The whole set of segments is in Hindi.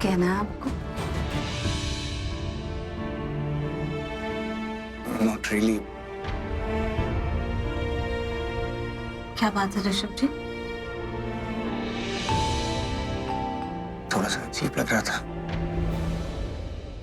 कहना है आपको? Not really. क्या बात है ऋषभ जी? थोड़ा सा अजीब लग रहा था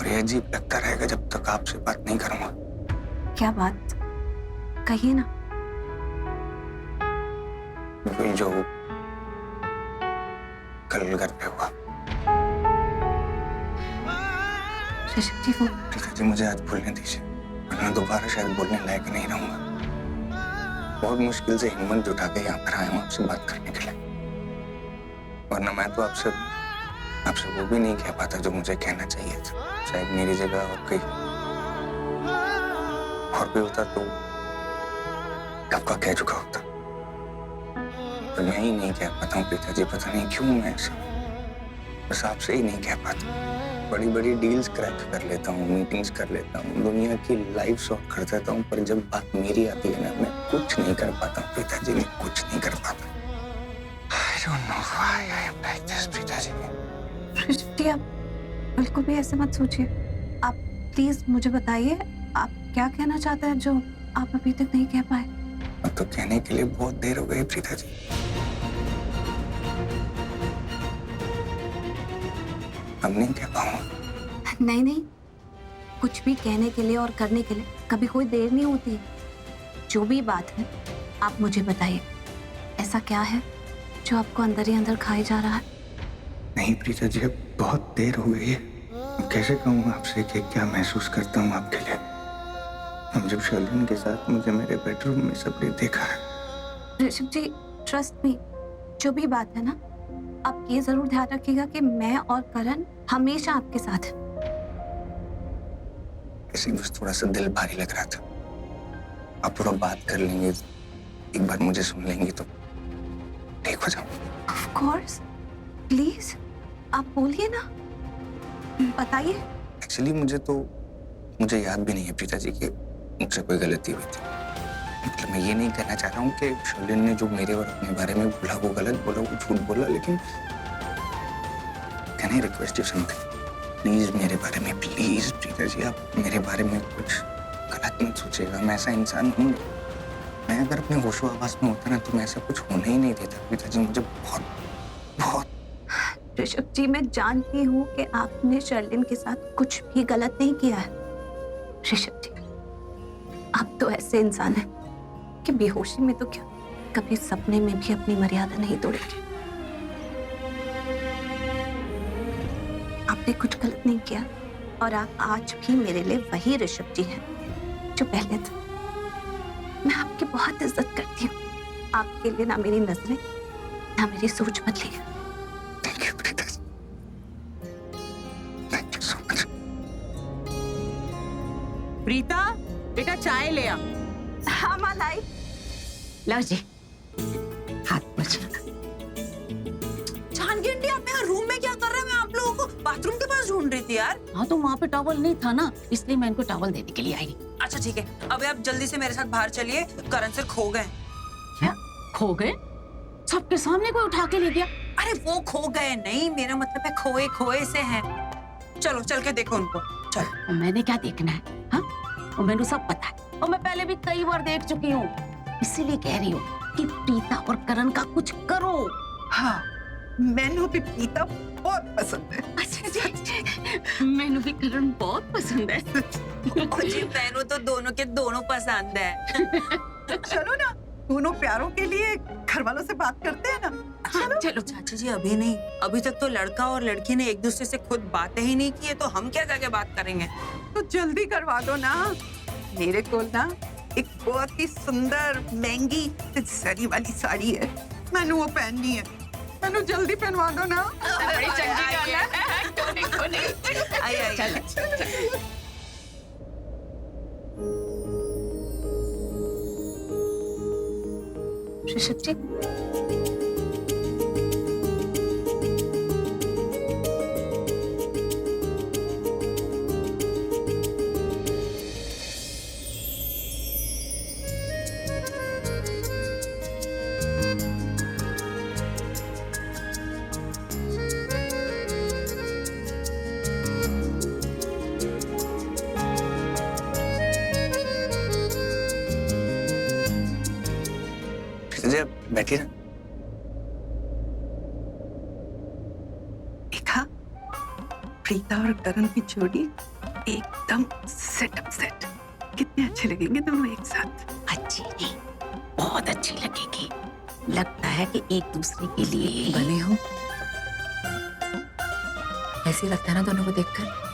और ये अजीब लगता रहेगा जब तक आपसे बात नहीं करूंगा। क्या बात? कहिए ना। वही जो कल घर पे हुआ। ऋषभ जी वो प्रीता जी मुझे आज बोलने दीजिए, वरना दोबारा शायद बोलने लायक नहीं रहूंगा। बहुत मुश्किल से हिम्मत जुटा के यहाँ पर आया हूँ आपसे बात करने के लिए, वरना मैं तो आपसे वो भी नहीं कह पाता जो मुझे कहना चाहिए था। शायद मेरी जगह और कोई होता तो आपका कह चुका होता, पर मैं ही नहीं कह पाता हूँ प्रीता जी। पता नहीं क्यों मैं ऐसा बस आपसे ही नहीं कह पाता। बड़ी बड़ी डील्स क्रैक कर लेता हूँ, मीटिंग्स कर लेता हूँ, दुनिया की लाइफ सॉर्ट कर देता हूँ, पर जब बात मेरी आती है ना, मैं कुछ नहीं कर पाता हूँ प्रीता जी, मैं कुछ नहीं कर पाता। I don't know why I am like this, Preeta ji. Rishabh जी आप बिल्कुल भी ऐसे मत सोचिए। आप प्लीज मुझे बताइए आप क्या कहना चाहते हैं जो आप अभी तक नहीं कह पाए। अब तो कहने के लिए बहुत देर हो गई प्रीता जी। अब नहीं कह पाऊंगा। नहीं नहीं, कुछ भी कहने के लिए और करने के लिए कभी कोई देर नहीं होती। जो भी बात है आप मुझे बताइए। ऐसा क्या है जो आपको अंदर ही अंदर खाए जा रहा है? नहीं प्रीता जी, अब बहुत देर हो गई है। कैसे कहूँ आपसे कि क्या महसूस करता हूँ आपके लिए। हम जब शर्लिन के साथ मुझे मेरे बेडरूम में सबने देखा है। ऋषभ जी ट्रस्ट मी, जो भी बात है ना, आप ये जरूर ध्यान रखिएगा कि मैं और करण हमेशा आपके साथ हैं। ऐसे बस थोड़ा सा दिल भारी लग रहा था। आप पूरा बात कर लेंगे, एक बार मुझे सुन लेंगे तो ठीक हो जाऊँ। ऑफ कोर्स, प्लीज आप बोलिए ना, बताइए। एक्चुअली मुझे याद भी नहीं है प्रीता जी कि मुझसे कोई गलती हुई थी। मतलब मैं ये नहीं कहना चाह रहा हूँ कि शर्लिन ने जो मेरे और अपने बारे में बोला वो गलत बोला, वो झूठ बोला, लेकिन can I request you something? Please मेरे बारे में, प्लीज प्रीता जी आप मेरे बारे में कुछ गलत मत सोचिएगा। मैं ऐसा इंसान हूँ, मैं अगर अपने होशो आवाज में होता ना तो मैं ऐसा कुछ होने ही नहीं देता प्रीता जी। मुझे बहुत ऋषभ जी मैं जानती हूँ कि आपने शर्लिन के साथ कुछ भी गलत नहीं किया है। ऋषभ जी आप तो ऐसे इंसान हैं कि बेहोशी में तो क्या, कभी सपने में भी अपनी मर्यादा नहीं तोड़ेंगे। आपने कुछ गलत नहीं किया और आप आज भी मेरे लिए वही ऋषभ जी हैं जो पहले थे। मैं आपकी बहुत इज्जत करती हूँ। आपके लिए ना मेरी नजरें ना मेरी सोच बदली है। Thank you Preeta ji, thank you so much. Preeta बेटा चाय ले आ। हाँ माँ लाई। लो जी, हाथ पोछ। जानकी आंटी आप यहाँ रूम में क्या कर रहे हैं? मैं आप लोगों को बाथरूम के पास ढूंढ रही थी यार। हाँ तो वहाँ पे टॉवल नहीं था ना, इसलिए मैं इनको टॉवल देने के लिए आई। अच्छा ठीक है, अभी आप जल्दी से मेरे साथ बाहर चलिए, करण सर खो गए। क्या खो गए? सबके सामने कोई उठा के ले गया? अरे वो खो गए नहीं, मेरा मतलब है खोए खोए से हैं। चलो चल के देखो उनको, चलो। और मैंने क्या देखना है? हाँ और मैंने सब पता है और मैं पहले भी कई बार देख चुकी हूँ, इसीलिए कह रही हूँ कि प्रीता और करण का कुछ करो। हाँ मैनू भी प्रीता बहुत पसंद है। अच्छा जी, मैंने भी करण बहुत पसंद है। जी मैनू तो दोनों के दोनों पसंद है। चलो ना दोनों प्यारों के लिए घर वालों से बात करते हैं ना। हाँ, चलो। चाची जी अभी नहीं, अभी तक तो लड़का और लड़की ने एक दूसरे से खुद बातें ही नहीं की है, तो हम क्या जाके बात करेंगे? तो जल्दी करवा दो ना। मेरे को ना एक बहुत ही सुंदर महंगी जरी वाली साड़ी है, मैंने वो पहननी है। मैंने जल्दी पहनवा दो ना। बड़ी चंगी गल है। आई आई चलो। ऋषभ जी बैठिए ना। देखा, प्रीता और करण की जोड़ी एकदम सेटअप सेट। कितने अच्छे लगेंगे दोनों एक साथ। अच्छी नहीं, बहुत अच्छी लगेगी। लगता है कि एक दूसरे के लिए बने हो। ऐसे लगता है ना दोनों को देखकर।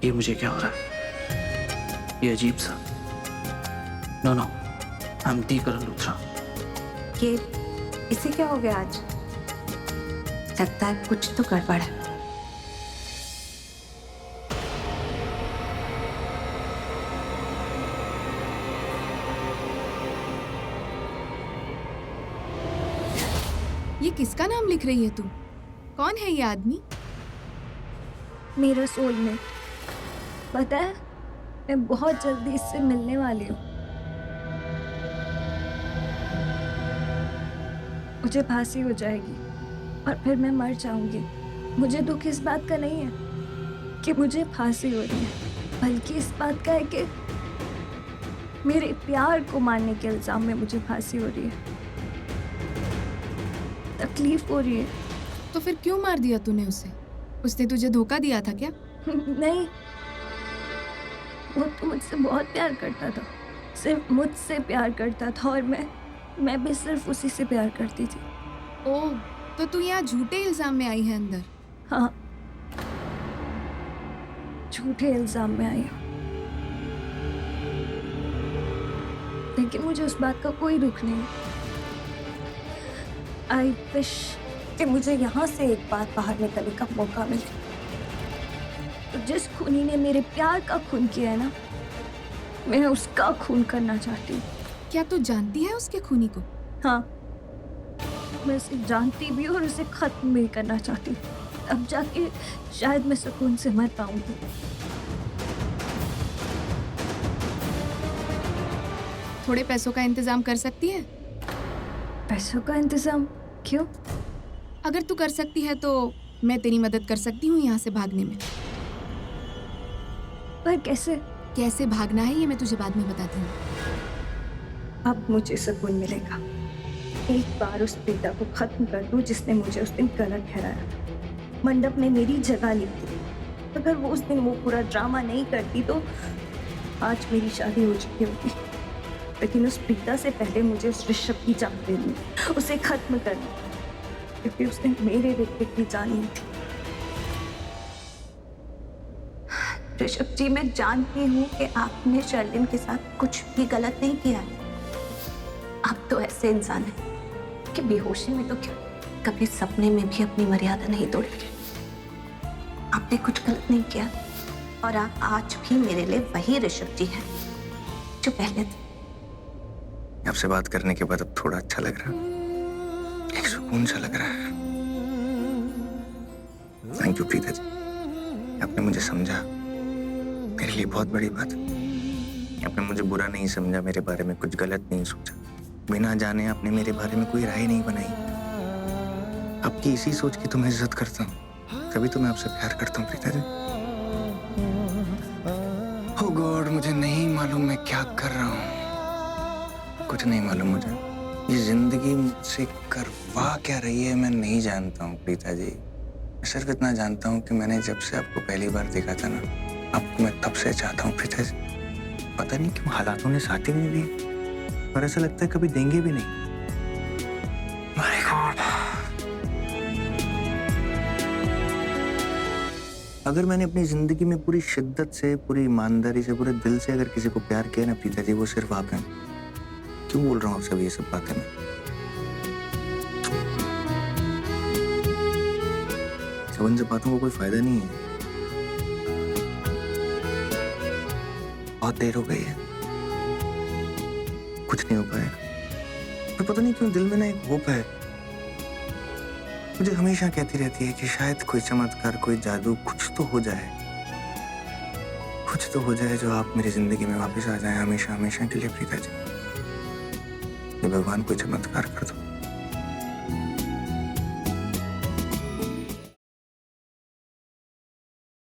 ये मुझे क्या हो रहा है? ये अजीब सा। No no, I am the Karan Luthra. ये इसे क्या हो गया आज? लगता है कुछ तो गड़बड़ है। ये किसका नाम लिख रही है तू? कौन है ये आदमी? मेरा सोलमेट। पता है, मैं बहुत जल्दी इससे मिलने वाली हूँ। मुझे फांसी हो जाएगी और फिर मैं मर जाऊंगी। मुझे दुख इस बात का नहीं है कि मुझे फांसी हो रही है, बल्कि इस बात का है कि मेरे प्यार को मारने के इल्जाम में मुझे फांसी हो रही है। तकलीफ हो रही है। तो फिर क्यों मार दिया तूने उसे? उसने तुझे धोखा दिया था क्या? नहीं, वो तो मुझसे बहुत प्यार करता था, सिर्फ मुझसे प्यार करता था, और मैं भी सिर्फ उसी से प्यार करती थी। ओह, तो तू यहाँ झूठे इल्जाम में आई है अंदर? हाँ, झूठे इल्जाम में आई हूँ। लेकिन मुझे उस बात का कोई दुख नहीं। आई विश कि मुझे यहाँ से एक बार बाहर निकलने का मौका मिले। तो जिस खूनी ने मेरे प्यार का खून किया है ना, मैं उसका खून करना चाहती हूँ। क्या तू जानती है उसके खूनी को? हाँ, मैं उसे जानती भी हूँ और उसे खत्म भी करना चाहती हूँ। अब जाके शायद मैं सुकून से मर पाऊंगी। थोड़े पैसों का इंतजाम कर सकती है? पैसों का इंतजाम? क्यों? अगर तू कर सकती है तो मैं तेरी मदद कर सकती हूँ यहाँ से भागने में। पर कैसे? कैसे भागना है ये मैं तुझे बाद में बताती हूँ। अब मुझे सुकून मिलेगा। एक बार उस प्रीता को खत्म कर दूं जिसने मुझे उस दिन गलत ठहराया, मंडप में मेरी जगह ली थी। अगर वो उस दिन वो पूरा ड्रामा नहीं करती तो आज मेरी शादी हो चुकी होती। लेकिन उस प्रीता से पहले मुझे उस ऋषभ की जान लेनी, उसे खत्म करना, क्योंकि उसने मेरे बेटे की जान ली थी। ऋषभ जी, मैं जानती हूँ कि आपने शर्लिन के साथ कुछ भी गलत नहीं किया है। आप तो ऐसे इंसान हैं कि बेहोशी में तो क्या, कभी सपने में भी अपनी मर्यादा नहीं तोड़ेंगे। आपने कुछ गलत नहीं किया और आप आज भी मेरे लिए वही ऋषभ जी हैं जो पहले थे। आपसे बात करने के बाद अब थोड़ा अच्छा लग रहा है, एक सुकून सा लग रहा है। थैंक यू प्रीता जी, आपने मुझे समझा, मेरे लिए बहुत बड़ी बात है। आपने मुझे बुरा नहीं समझा, मेरे बारे में कुछ गलत नहीं सोचा, बिना जाने आपने मेरे बारे में कोई राय नहीं बनाई। आपकी इसी सोच की तो मैं इज्जत करता हूँ, तभी तो मैं आपसे प्यार करता हूँ प्रीता जी। ओह गॉड, मुझे नहीं मालूम मैं क्या कर रहा हूँ, कुछ नहीं मालूम मुझे। ये जिंदगी मुझसे करवा क्या रही है मैं नहीं जानता हूँ प्रीता जी। मैं सिर्फ इतना जानता हूँ कि मैंने जब से आपको पहली बार देखा था ना, आपको मैं तब से चाहता हूँ प्रीता जी। पता नहीं क्यों हालातों ने साथ ही नहीं दी, और ऐसा लगता है कभी देंगे भी नहीं। माय गॉड, अगर मैंने अपनी जिंदगी में पूरी शिद्दत से, पूरी ईमानदारी से, पूरे दिल से अगर किसी को प्यार किया ना प्रीता जी, वो सिर्फ आप हैं। क्यों बोल रहा हूँ आपसे ये सब बातें मैं? सब से बातों का कोई फायदा नहीं है, बहुत देर हो गई है, कुछ नहीं हो पाएगा। पर पता नहीं क्यों दिल में ना एक होप है, मुझे हमेशा कहती रहती है कि शायद कोई चमत्कार, कोई जादू, कुछ तो हो जाए, कुछ तो हो जाए जो आप मेरी जिंदगी में वापस आ जाए हमेशा हमेशा के लिए प्रीता जी। ये भगवान कोई चमत्कार कर दो।